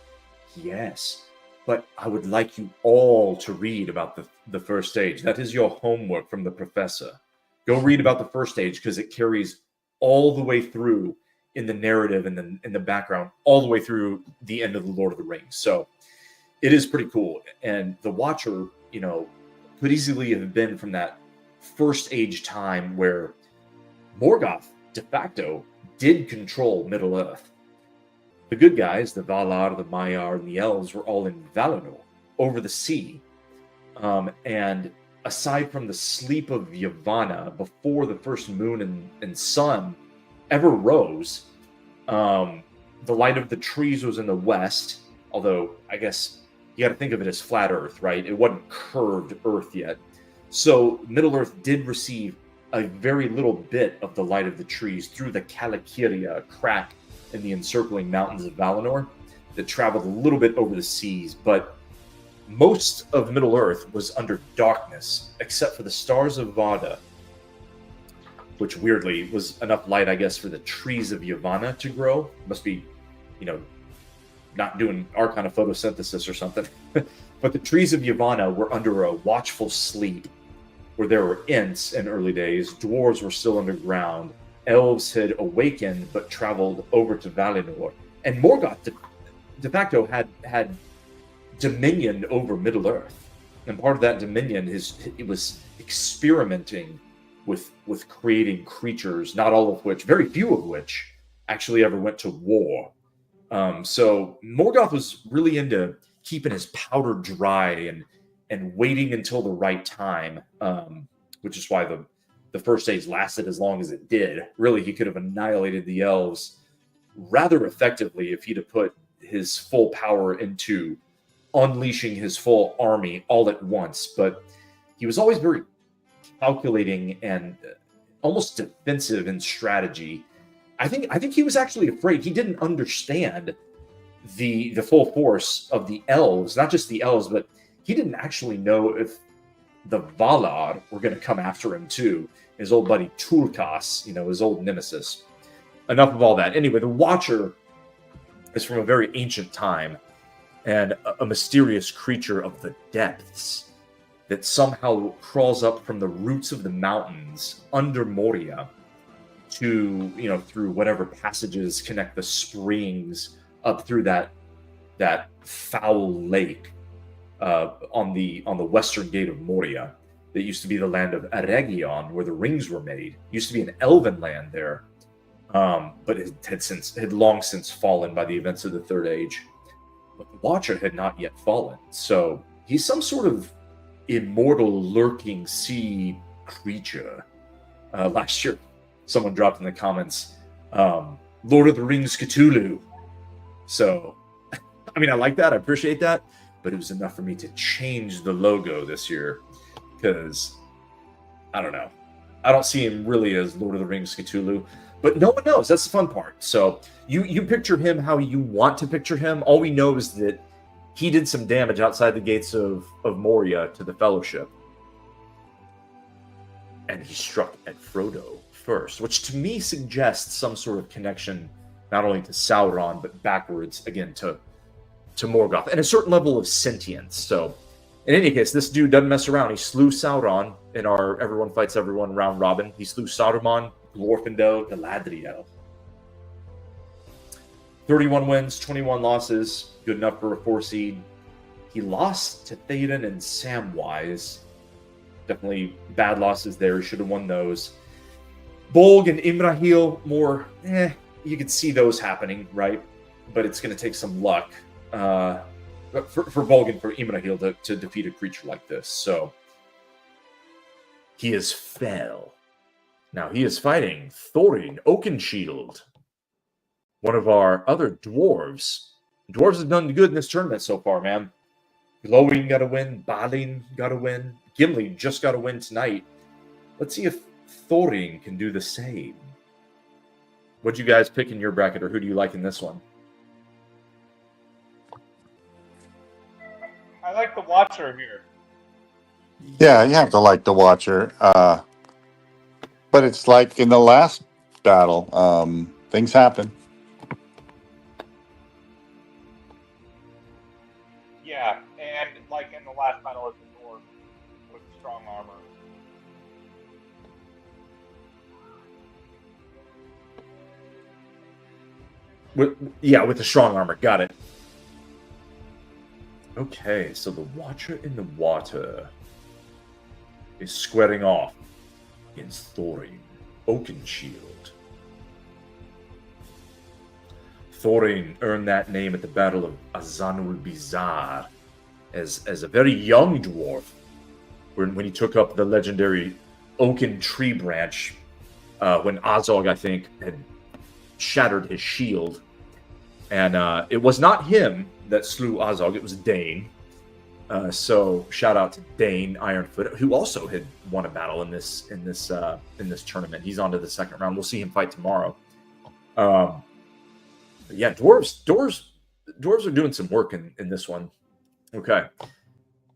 [SPEAKER 1] Yes, but I would like you all to read about the First Age. That is your homework from the professor. Go read about the First Age because it carries all the way through in the narrative and in the background, all the way through the end of the Lord of the Rings. So it is pretty cool. And the Watcher, you know, could easily have been from that First Age time where Morgoth de facto did control Middle Earth. The good guys, the Valar, the Maiar, and the Elves, were all in Valinor, over the sea. And aside from the sleep of Yavanna, before the first moon and sun ever rose, the light of the trees was in the west, although I guess you got to think of it as flat Earth, right? It wasn't curved Earth yet. So Middle Earth did receive a very little bit of the light of the trees through the Calakiria, a crack in the encircling mountains of Valinor that traveled a little bit over the seas, but most of Middle Earth was under darkness, except for the stars of Vada, which weirdly was enough light, I guess, for the trees of Yavanna to grow. Must be, you know, not doing our kind of photosynthesis or something. But the trees of Yavanna were under a watchful sleep, where there were Ents in early days, dwarves were still underground, elves had awakened but traveled over to Valinor, and Morgoth de facto had dominion over Middle Earth. And part of that dominion it was experimenting with creating creatures, not all of which, very few of which, actually ever went to war. So Morgoth was really into keeping his powder dry and waiting until the right time, which is why the first stage lasted as long as it did. Really, he could have annihilated the elves rather effectively if he'd have put his full power into unleashing his full army all at once. But he was always very calculating and almost defensive in strategy. I think he was actually afraid. He didn't understand the full force of the elves, not just the elves, but he didn't actually know if the Valar were going to come after him too. His old buddy Tulkas, his old nemesis. Enough of all that. Anyway, the Watcher is from a very ancient time and a mysterious creature of the depths that somehow crawls up from the roots of the mountains under Moria to, through whatever passages connect the springs up through that foul lake on the western gate of Moria that used to be the land of Eregion, where the rings were made. Used to be an elven land there, but it had long since fallen by the events of the Third Age. But the Watcher had not yet fallen, so he's some sort of immortal lurking sea creature. Last year, someone dropped in the comments, Lord of the Rings Cthulhu. So, I mean, I like that. I appreciate that. But it was enough for me to change the logo this year because, I don't know. I don't see him really as Lord of the Rings Cthulhu. But no one knows. That's the fun part. So you picture him how you want to picture him. All we know is that he did some damage outside the gates of Moria to the Fellowship. And he struck at Frodo first, which to me suggests some sort of connection not only to Sauron, but backwards, again, to Morgoth, and a certain level of sentience. So, in any case, this dude doesn't mess around. He slew Sauron in our Everyone Fights Everyone round robin. He slew Saruman, Glorfindel, Galadriel. 31 wins, 21 losses, good enough for a 4 seed. He lost to Theoden and Samwise. Definitely bad losses there. He should have won those. Bolg and Imrahil, more, you could see those happening, right? But it's going to take some luck for Bolg and for Imrahil to defeat a creature like this. So he is fell. Now he is fighting Thorin Oakenshield, one of our other dwarves. Dwarves have done good in this tournament so far, man. Glowing got a win. Balin got a win. Gimli just got a win tonight. Let's see if Thorin can do the same. What'd you guys pick in your bracket, or who do you like in this one?
[SPEAKER 3] I like the Watcher here.
[SPEAKER 2] Yeah, you have to like the Watcher. But it's like in the last battle, things happen.
[SPEAKER 3] Yeah, and like in the last battle with the Dwarf with strong armor.
[SPEAKER 1] With the strong armor. Got it. Okay, so the Watcher in the water is squaring off against Thorin Oakenshield. Thorin earned that name at the Battle of Azanul Bizarre as a very young dwarf when he took up the legendary Oaken tree branch when Azog, I think, had shattered his shield. And it was not him that slew Azog, it was Dane. So shout out to Dane Ironfoot, who also had won a battle in this tournament. He's on to the second round. We'll see him fight tomorrow. Yeah, dwarves are doing some work in this one. Okay.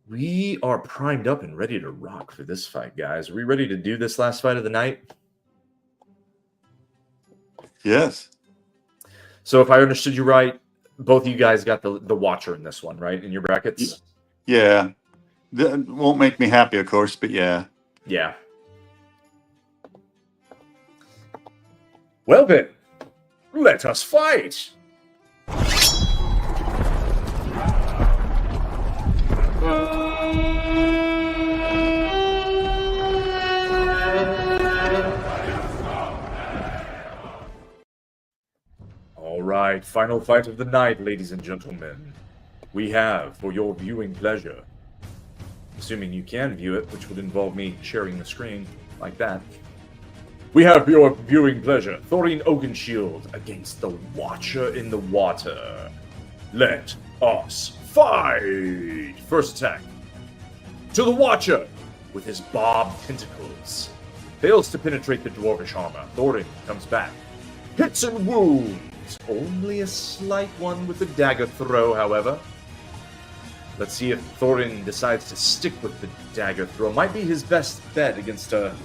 [SPEAKER 1] We are primed up and ready to rock for this fight, guys. Are we ready to do this last fight of the night?
[SPEAKER 2] Yes.
[SPEAKER 1] So if I understood you right, both of you guys got the Watcher in this one, right? In your brackets?
[SPEAKER 2] Yeah. That won't make me happy, of course, but yeah.
[SPEAKER 1] Yeah. Well then, let us fight! All right, final fight of the night, ladies and gentlemen. We have, for your viewing pleasure, assuming you can view it, which would involve me sharing the screen, like that. We have for your viewing pleasure Thorin Oakenshield against the Watcher in the Water. Let us fight! First attack. To the Watcher with his barbed tentacles. Fails to penetrate the dwarvish armor. Thorin comes back. Hits and wounds. Only a slight one with the dagger throw, however. Let's see if Thorin decides to stick with the dagger throw. Might be his best bet against a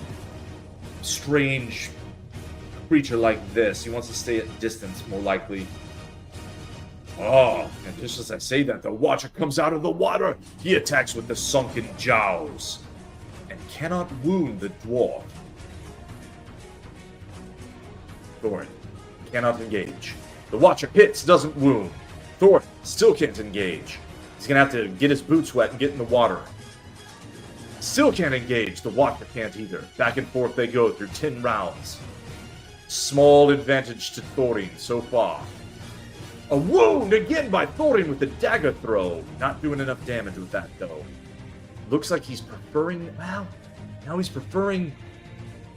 [SPEAKER 1] strange creature like this. He wants to stay at distance, more likely. Oh, and just as I say that, the Watcher comes out of the water. He attacks with the sunken jaws and cannot wound the dwarf. Thorin cannot engage. The Watcher hits, doesn't wound. Thorin still can't engage. He's going to have to get his boots wet and get in the water. Still can't engage. The Watcher can't either. Back and forth they go through 10 rounds. Small advantage to Thorin so far. A wound again by Thorin with the dagger throw. Not doing enough damage with that, though. Looks like he's preferring... Well, now he's preferring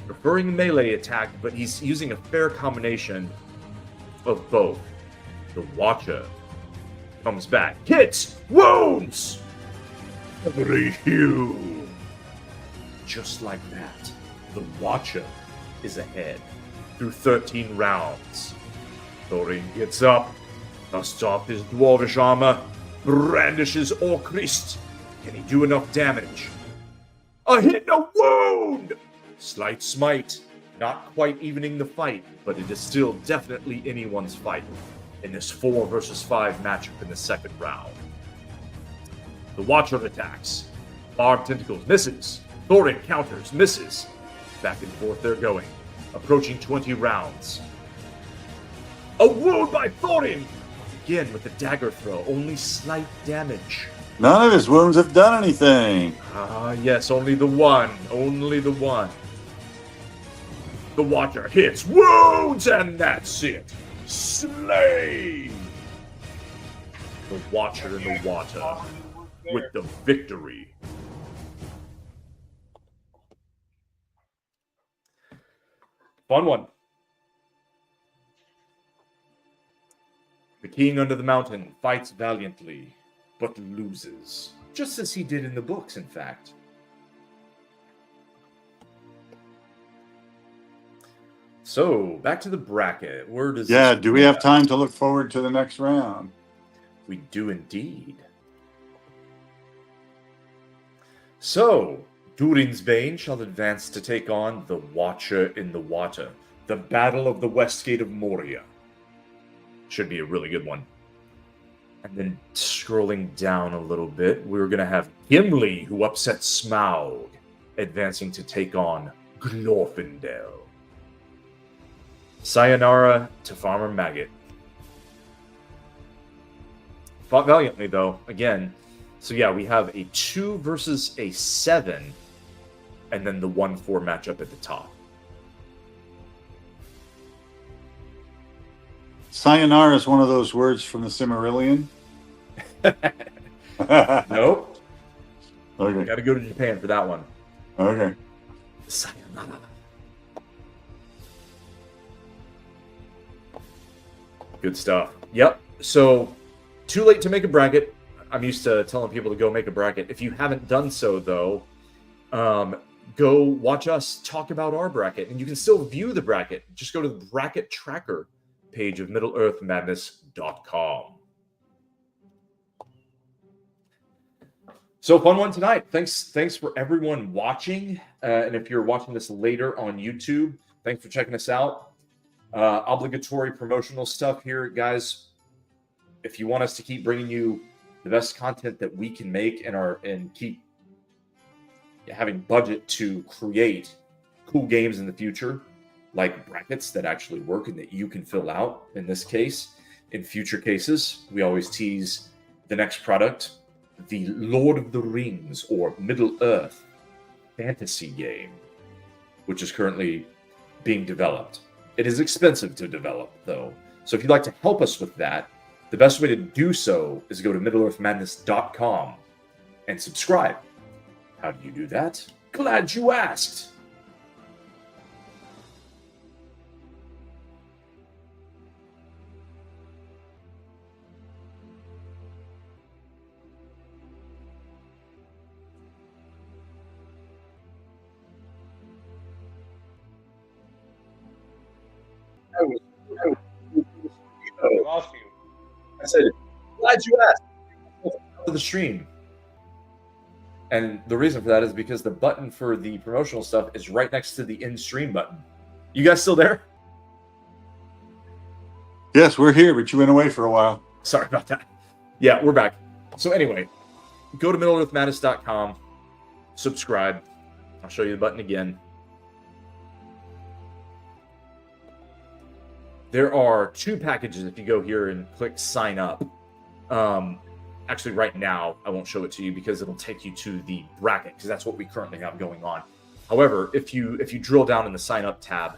[SPEAKER 1] a melee attack, but he's using a fair combination of both. The Watcher comes back. Hits! Wounds! Every hue. Just like that, the Watcher is ahead through 13 rounds. Thorin gets up, dusts off his dwarvish armor, brandishes Orcrist. Can he do enough damage? A hit and a wound! Slight smite. Not quite evening the fight, but it is still definitely anyone's fight in this 4 versus 5 matchup in the second round. The Watcher attacks. Barbed tentacles misses. Thorin counters, misses. Back and forth they're going. Approaching 20 rounds. A wound by Thorin! Again with the dagger throw. Only slight damage.
[SPEAKER 2] None of his wounds have done anything.
[SPEAKER 1] Ah, yes, only the one. Only the one. The Watcher hits, wounds, and that's it. Slay! The Watcher in the water with the victory. Fun one. The king under the mountain fights valiantly, but loses. Just as he did in the books, in fact. So, back to the bracket. Where does
[SPEAKER 2] do we have time to look forward to the next round?
[SPEAKER 1] We do indeed. So, Durin's Bane shall advance to take on the Watcher in the Water. The Battle of the West Gate of Moria. Should be a really good one. And then scrolling down a little bit, we're going to have Gimli, who upsets Smaug, advancing to take on Glorfindel. Sayonara to Farmer Maggot. Fought valiantly, though, again. So yeah, we have a 2 versus a 7, and then the 1-4 matchup at the top.
[SPEAKER 2] Sayonara is one of those words from the Silmarillion.
[SPEAKER 1] Nope.
[SPEAKER 2] Okay.
[SPEAKER 1] Got to go to Japan for that one.
[SPEAKER 2] Okay.
[SPEAKER 1] Sayonara. Good stuff. Yep. So, too late to make a bracket. I'm used to telling people to go make a bracket. If you haven't done so, though, go watch us talk about our bracket. And you can still view the bracket. Just go to the bracket tracker page of MiddleEarthMadness.com. So, fun one tonight. Thanks for everyone watching. And if you're watching this later on YouTube, thanks for checking us out. Obligatory promotional stuff here, guys. If you want us to keep bringing you the best content that we can make and keep having budget to create cool games in the future, like brackets that actually work and that you can fill out. In this case, in future cases, we always tease the next product, the Lord of the Rings or Middle-earth fantasy game, which is currently being developed. It is expensive to develop, though. So if you'd like to help us with that, the best way to do so is go to MiddleEarthMadness.com and subscribe. How do you do that? Glad you asked. I said, glad you asked. To the stream. And the reason for that is because the button for the promotional stuff is right next to the in-stream button. You guys still there?
[SPEAKER 2] Yes, we're here, but you went away for a while.
[SPEAKER 1] Sorry about that. Yeah, we're back. So anyway, go to MiddleEarthMadness.com, subscribe. I'll show you the button again. There are 2 packages if you go here and click sign up. Actually, right now, I won't show it to you because it'll take you to the bracket, because that's what we currently have going on. However, if you drill down in the sign up tab,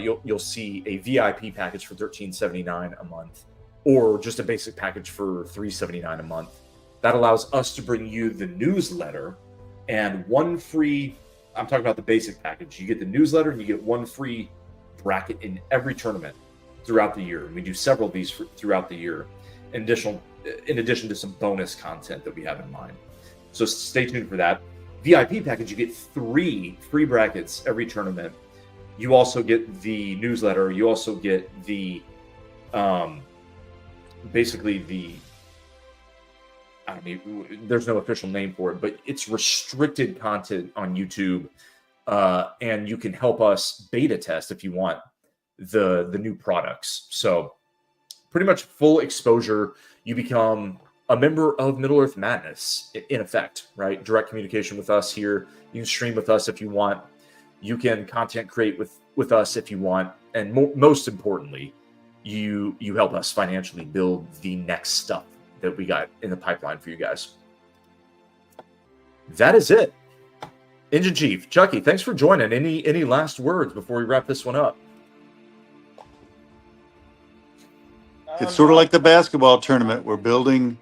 [SPEAKER 1] you'll see a VIP package for $13.79 a month, or just a basic package for $3.79 a month. That allows us to bring you the newsletter and 1 free. I'm talking about the basic package. You get the newsletter and you get 1 free bracket in every tournament throughout the year. And we do several of these throughout the year, in addition to some bonus content that we have in mind. So stay tuned for that. VIP package, you get 3 free brackets every tournament. You also get the newsletter. You also get the, basically the, I mean, there's no official name for it, but it's restricted content on YouTube. And you can help us beta test if you want the new products. So pretty much full exposure. You become a member of Middle Earth Madness, in effect, right? Direct communication with us here. You can stream with us if you want. You can content create with us if you want. And most importantly, you help us financially build the next stuff that we got in the pipeline for you guys. That is it. Engine Chief, Chucky, thanks for joining. Any last words before we wrap this one up?
[SPEAKER 2] It's sort of like the basketball tournament. We're building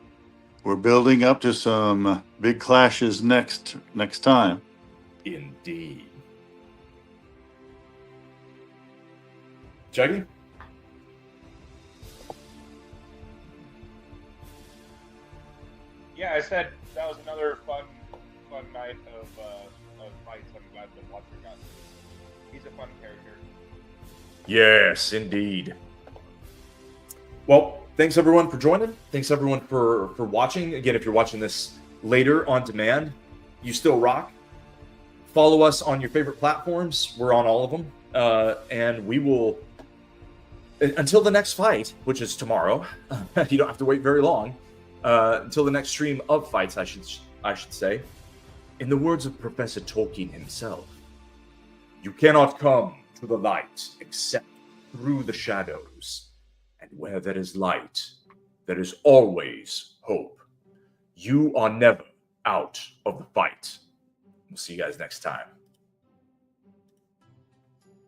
[SPEAKER 2] up to some big clashes next time.
[SPEAKER 1] Indeed. Chucky?
[SPEAKER 3] Yeah, I said that was another fun night of fights. I'm glad that Watcher got to. He's a fun character.
[SPEAKER 1] Yes, indeed. Well, thanks everyone for joining. Thanks everyone for watching. Again, if you're watching this later on demand, you still rock. Follow us on your favorite platforms. We're on all of them. And we will, until the next fight, which is tomorrow, you don't have to wait very long, until the next stream of fights, I should say. In the words of Professor Tolkien himself, you cannot come to the light except through the shadows. And where there is light, there is always hope. You are never out of the fight. We'll see you guys next time.